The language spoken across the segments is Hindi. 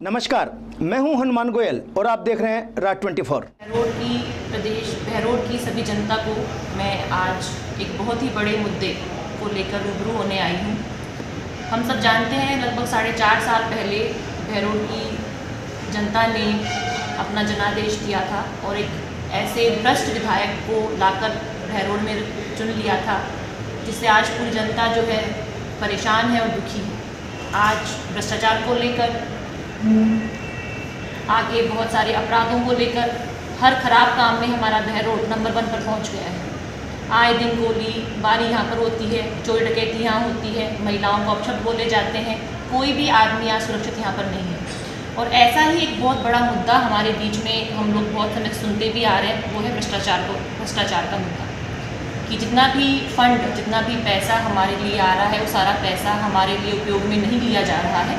नमस्कार, मैं हूं हनुमान गोयल और आप देख रहे हैं राज 24। बहरोड की सभी जनता को मैं आज एक बहुत ही बड़े मुद्दे को लेकर रूबरू होने आई हूं। हम सब जानते हैं लगभग 4.5 साल पहले बहरोड की जनता ने अपना जनादेश दिया था और एक ऐसे भ्रष्ट विधायक को लाकर बहरोड में चुन लिया था जिससे आज पूरी जनता जो है परेशान है और दुखी है। आज भ्रष्टाचार को लेकर, आगे बहुत सारे अपराधों को लेकर, हर खराब काम में हमारा बहरोड नंबर 1 पर पहुंच गया है। आए दिन गोलीबारी यहाँ पर होती है, चोरी डकैती यहाँ होती है, महिलाओं को अपशब्द बोले जाते हैं, कोई भी आदमी आज सुरक्षित यहाँ पर नहीं है। और ऐसा ही एक बहुत बड़ा मुद्दा हमारे बीच में हम लोग बहुत समय सुनते भी आ रहे हैं, वो है भ्रष्टाचार का मुद्दा। कि जितना भी फंड, जितना भी पैसा हमारे लिए आ रहा है, वो सारा पैसा हमारे लिए उपयोग में नहीं लिया जा रहा है,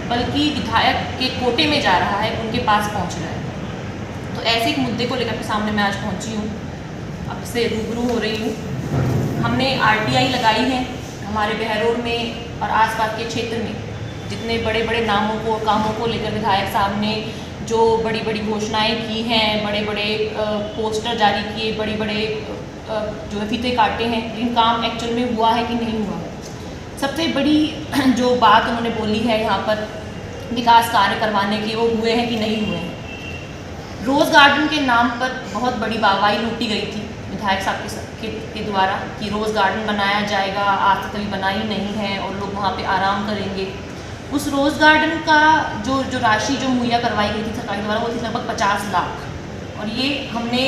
बल्कि विधायक के कोटे में जा रहा है, उनके पास पहुंच रहा है। तो ऐसे एक मुद्दे को लेकर के सामने मैं आज पहुंची हूँ, अब से रूबरू हो रही हूँ। हमने RTI लगाई है हमारे बहरोड में और आसपास के क्षेत्र में। जितने बड़े बड़े कामों को लेकर विधायक साहब ने जो बड़ी बड़ी घोषणाएँ की हैं, बड़े बड़े पोस्टर जारी किए, बड़े बड़े जो है फीते काटे हैं, लेकिन काम एक्चुअल में हुआ है कि नहीं हुआ है। सबसे बड़ी जो बात उन्होंने बोली है यहाँ पर विकास कार्य करवाने की, वो हुए हैं कि नहीं हुए हैं। रोज़ गार्डन के नाम पर बहुत बड़ी वाहवाही लूटी गई थी विधायक साहब के द्वारा कि रोज़ गार्डन बनाया जाएगा, आज तक कभी बना ही नहीं है और लोग वहाँ पे आराम करेंगे। उस रोज़ गार्डन का जो राशि जो मुहैया करवाई गई थी सरकार द्वारा, वो थी लगभग 50 लाख। और ये हमने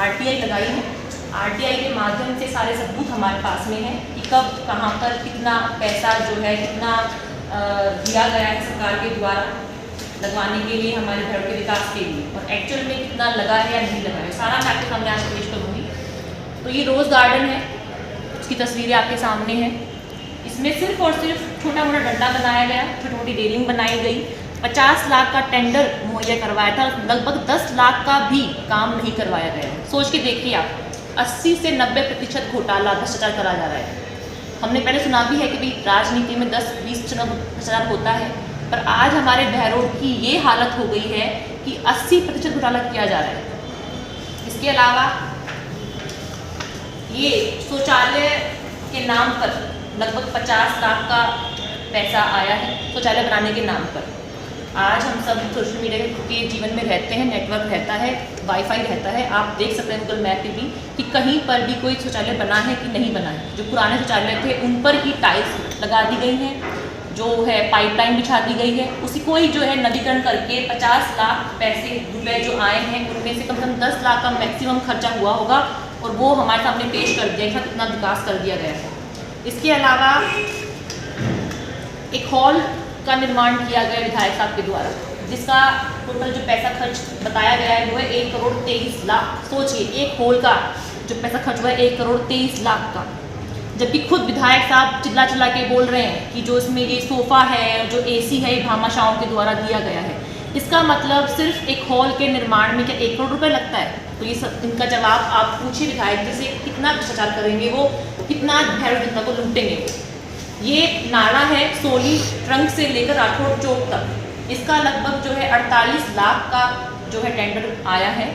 RTI लगाई है। RTI के माध्यम से सारे सबूत हमारे पास में है कि कब कहाँ पर कितना पैसा जो है, कितना दिया गया है सरकार के द्वारा लगवाने के लिए, हमारे घर के विकास के लिए, और एक्चुअल में कितना लगा है या नहीं लगा है, सारा मैं आपके सामने आज पेश करूँगी। तो ये रोज़ गार्डन है, उसकी तस्वीरें आपके सामने हैं। इसमें सिर्फ और सिर्फ छोटा मोटा डंडा बनाया गया, छोटी मोटी रेलिंग बनाई गई, 50 लाख का टेंडर मुहैया करवाया था, लगभग 10 लाख का भी काम नहीं करवाया गया है। सोच के देखिए आप, 80 से 90% घोटाला, भ्रष्टाचार करा जा रहा है। हमने पहले सुना भी है कि भाई राजनीति में 10-20% भ्रष्टाचार होता है, पर आज हमारे बहरोड की ये हालत हो गई है कि 80% घोटाला किया जा रहा है। इसके अलावा ये शौचालय के नाम पर लगभग 50 लाख का पैसा आया है, शौचालय बनाने के नाम पर। आज हम सब सोशल मीडिया के जीवन में रहते हैं, नेटवर्क रहता है, वाईफाई रहता है, आप देख सकते हैं गूगल मैप पे भी कि कहीं पर भी कोई शौचालय बना है कि नहीं बना है। जो पुराने शौचालय थे उन पर ही टाइल्स लगा दी गई हैं, जो है पाइपलाइन बिछा दी गई है, उसी को ही जो है नवीकरण करके 50 लाख रुपए जो आए हैं, उनमें से कम से कम 10 लाख का मैक्सिमम खर्चा हुआ होगा और वो हमारे सामने पेश कर दिया था, कितना विकास कर दिया गया है। इसके अलावा एक हॉल का निर्माण किया गया विधायक साहब के द्वारा, जिसका टोटल जो पैसा खर्च बताया गया है वो है 1 करोड़ 23 लाख। सोचिए, एक हॉल का जो पैसा खर्च हुआ है 1 करोड़ 23 लाख का, जबकि खुद विधायक साहब चिल्ला चिल्ला के बोल रहे हैं कि जो इसमें ये सोफ़ा है, जो AC है, ये भामाशाहों के द्वारा दिया गया है। इसका मतलब सिर्फ एक हॉल के निर्माण में क्या 1 करोड़ रुपये लगता है? तो ये सब इनका जवाब आप पूछिए विधायक जी से, कितना भ्रष्टाचार करेंगे वो, कितना बहरोड जनता को लूटेंगे। ये नाला है सोली ट्रंक से लेकर राठौड़ चौक तक, इसका लगभग जो है 48 लाख का जो है टेंडर आया है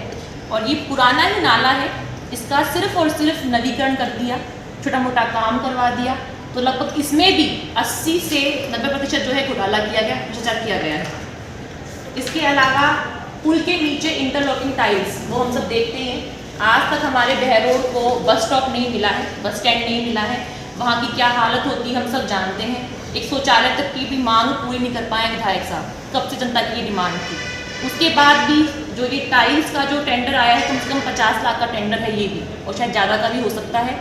और ये पुराना ही नाला है, इसका सिर्फ और सिर्फ नवीकरण कर दिया, छोटा मोटा काम करवा दिया। तो लगभग इसमें भी 80 से 90% जो है घोटाला किया गया, भ्रष्टाचार किया गया है। इसके अलावा पुल के नीचे इंटरलॉकिंग टाइल्स, वो हम सब देखते हैं, आज तक हमारे बहरोड को बस स्टॉप नहीं मिला है, बस स्टैंड नहीं मिला है, वहाँ की क्या हालत होती है हम सब जानते हैं। एक शौचालय तक की भी मांग पूरी नहीं कर पाए विधायक साहब, कब से जनता की ये डिमांड थी। उसके बाद भी जो ये टाइल्स का जो टेंडर आया है, कम से कम 50 लाख का टेंडर है ये भी, और शायद ज़्यादा का भी हो सकता है।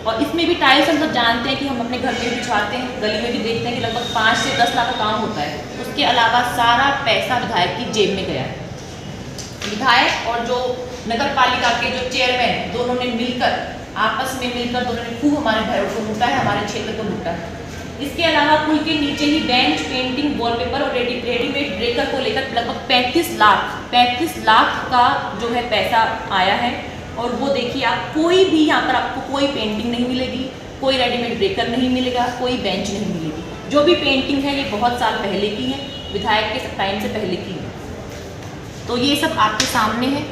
और इसमें भी टाइल्स हम सब जानते हैं कि हम अपने घर में भी बिछवाते हैं, गली में भी देखते हैं कि लगभग 5 से 10 लाख का काम होता है। उसके अलावा सारा पैसा विधायक की जेब में गया है। विधायक और जो नगर पालिका के जो चेयरमैन, दोनों ने मिलकर, आपस में मिलकर दोनों ने खूब हमारे बहरोड को लूटा है, हमारे क्षेत्र को लूटा है। इसके अलावा पुल के नीचे ही बेंच, पेंटिंग, वॉलपेपर और रेडीमेड ब्रेकर को लेकर लगभग 35 लाख का जो है पैसा आया है। और वो देखिए आप, कोई भी यहाँ पर आपको कोई पेंटिंग नहीं मिलेगी, कोई रेडीमेड ब्रेकर नहीं मिलेगा, कोई बेंच नहीं मिलेगी। जो भी पेंटिंग है ये बहुत साल पहले की है, विधायक के टाइम से पहले की है। तो ये सब आपके सामने है।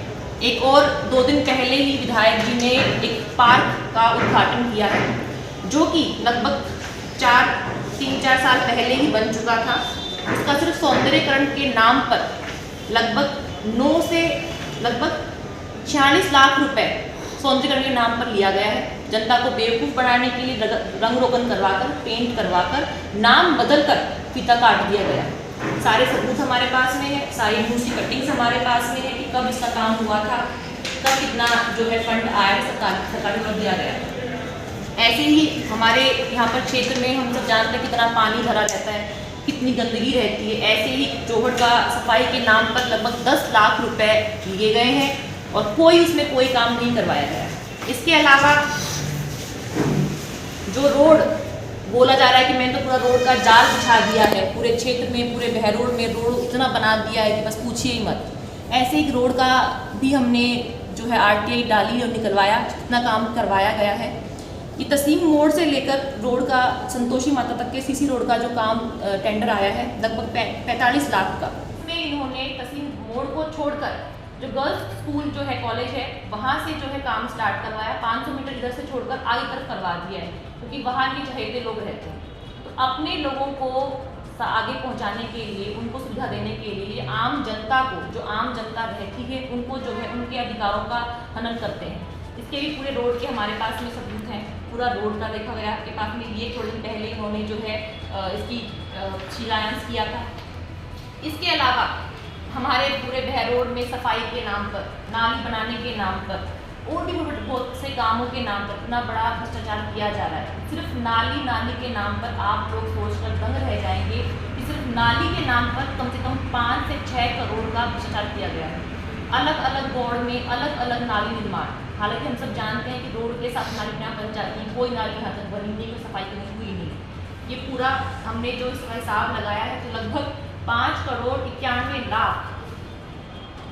एक और 2 दिन पहले ही विधायक जी ने एक पार्क का उद्घाटन किया है, जो कि लगभग 3-4 साल पहले ही बन चुका था। उसका सिर्फ सौंदर्यीकरण के नाम पर लगभग 9 से लगभग 46 लाख रुपए सौंदर्यीकरण के नाम पर लिया गया है। जनता को बेवकूफ़ बनाने के लिए रंग रोगन करवाकर, पेंट करवाकर, नाम बदलकर फीता काट दिया गया। सारे सबूत हमारे पास में है, सारी न्यूज़ की कटिंग्स हमारे पास में है कि कब इसका काम हुआ था, कब कितना जो है फंड आया, सरकार को दिया गया। ऐसे ही हमारे यहाँ पर क्षेत्र में हम सब जानते हैं कितना पानी भरा रहता है, कितनी गंदगी रहती है। ऐसे ही चौहट का सफाई के नाम पर लगभग 10 लाख रुपए लिए गए हैं और उसमें कोई काम नहीं करवाया गया। इसके अलावा जो रोड बोला जा रहा है कि मैंने तो पूरा रोड का जाल बिछा दिया है, पूरे क्षेत्र में, पूरे बहरोड में रोड इतना बना दिया है कि बस पूछिए ही मत। ऐसे ही रोड का भी हमने जो है RTI डाली और निकलवाया, जितना काम करवाया गया है। ये तसीम मोड़ से लेकर रोड का संतोषी माता तक के CC रोड का जो काम टेंडर आया है लगभग 45 लाख का। इसमें इन्होंने तसीम मोड़ को छोड़कर जो गर्ल्स स्कूल जो है, कॉलेज है, वहाँ से जो है काम स्टार्ट करवाया। 500 मीटर इधर से छोड़कर आगे तरफ करवा दिया है, क्योंकि वहाँ के चहेते लोग रहते हैं। तो अपने लोगों को आगे पहुँचाने के लिए, उनको सुविधा देने के लिए आम जनता को, जो आम जनता रहती है, उनको जो है उनके अधिकारों का हनन करते हैं। इसके भी पूरे रोड के हमारे पास में सबूत हैं। पूरा रोड का देखा गया आपके पास में। ये थोड़े दिन पहले इन्होंने जो है इसकी शिलान्यास किया था। इसके अलावा हमारे पूरे बहरोड में सफाई के नाम पर, नाली बनाने के नाम पर और भी बहुत से कामों के नाम पर इतना बड़ा भ्रष्टाचार किया जा रहा है। सिर्फ नाली के नाम पर आप लोग सोचकर दंग रह जाएंगे कि सिर्फ नाली के नाम पर कम से कम 5 से 6 करोड़ का भ्रष्टाचार किया गया है। अलग अलग वार्ड में अलग अलग नाली निर्माण। हालांकि हम सब जानते हैं कि रोड के साथ नाली यहाँ बन जाती है, कोई नाली यहाँ तक बनी नहीं, कोई सफाई करनी हुई नहीं। ये पूरा हमने जो इसका हिसाब लगाया है तो लगभग 5 करोड़ 91 लाख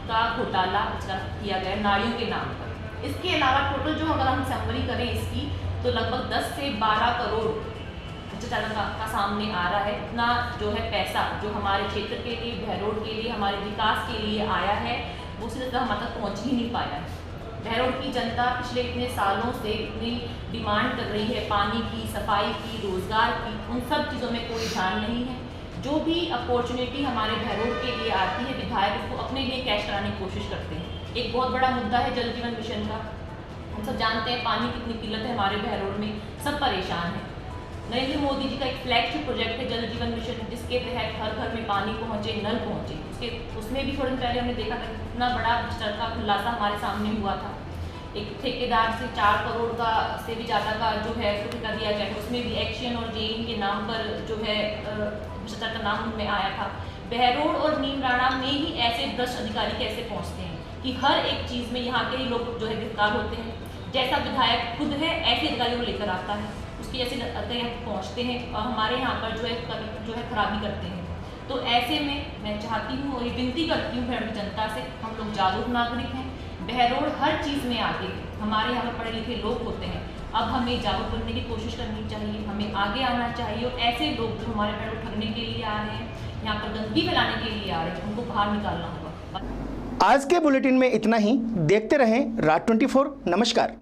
का घोटाला किया गया नालियों के नाम पर। इसके अलावा टोटल जो अगर हम समरी करें इसकी, तो लगभग 10 से 12 करोड़ भ्रष्टाचार का सामने आ रहा है। इतना जो है पैसा जो हमारे क्षेत्र के लिए, बहरोड के लिए, हमारे विकास के लिए आया है, वो सीधे हमारे तक पहुँच ही नहीं पाया है। बहरोड की जनता पिछले इतने सालों से इतनी डिमांड कर रही है पानी की, सफाई की, रोजगार की, उन सब चीज़ों में कोई ध्यान नहीं है। जो भी अपॉर्चुनिटी हमारे बहरोड के लिए आती है, विधायक उसको अपने लिए कैश कराने की कोशिश करते हैं। एक बहुत बड़ा मुद्दा है जल जीवन मिशन का। हम सब जानते हैं पानी की कितनी किल्लत है हमारे बहरोड में, सब परेशान हैं। नरेंद्र मोदी जी का एक फ्लैगशिप प्रोजेक्ट है जल जीवन मिशन, जिसके तहत हर घर में पानी पहुँचे, नल पहुँचे। उसमें भी थोड़े दिन पहले हमने देखा था कितना बड़ा भ्रष्टाचार का खुलासा हमारे सामने हुआ था। एक ठेकेदार से 4 करोड़ का से भी ज़्यादा का जो है ठेका दिया गया है। उसमें भी एक्शन और जेइन के नाम पर जो है भ्रष्टाचार का नाम में आया था। बहरोड और नीमराणा में ही ऐसे भ्रष्ट अधिकारी कैसे पहुंचते हैं कि हर एक चीज़ में यहाँ के ही लोग जो है गिरफ्तार होते हैं। जैसा विधायक खुद है ऐसे अधिकारियों को लेकर आता है, उसके जैसे यहाँ पहुँचते हैं और हमारे यहाँ पर जो है खराबी करते हैं। तो ऐसे में मैं चाहती हूँ और ये विनती करती हूँ बहरोड की जनता से, हम लोग जागरूक नागरिक हैं, बहरोड हर चीज़ में आगे है, हमारे यहाँ पर पढ़े लिखे लोग होते हैं। अब हमें जागरूक बनने की कोशिश करनी चाहिए, हमें आगे आना चाहिए और ऐसे लोग जो हमारे बहरोड ठगने के लिए आ रहे हैं, यहाँ पर गंदगी फैलाने के लिए आ रहे हैं, उनको बाहर निकालना होगा। आज के बुलेटिन में इतना ही। देखते रहें राज 24। नमस्कार।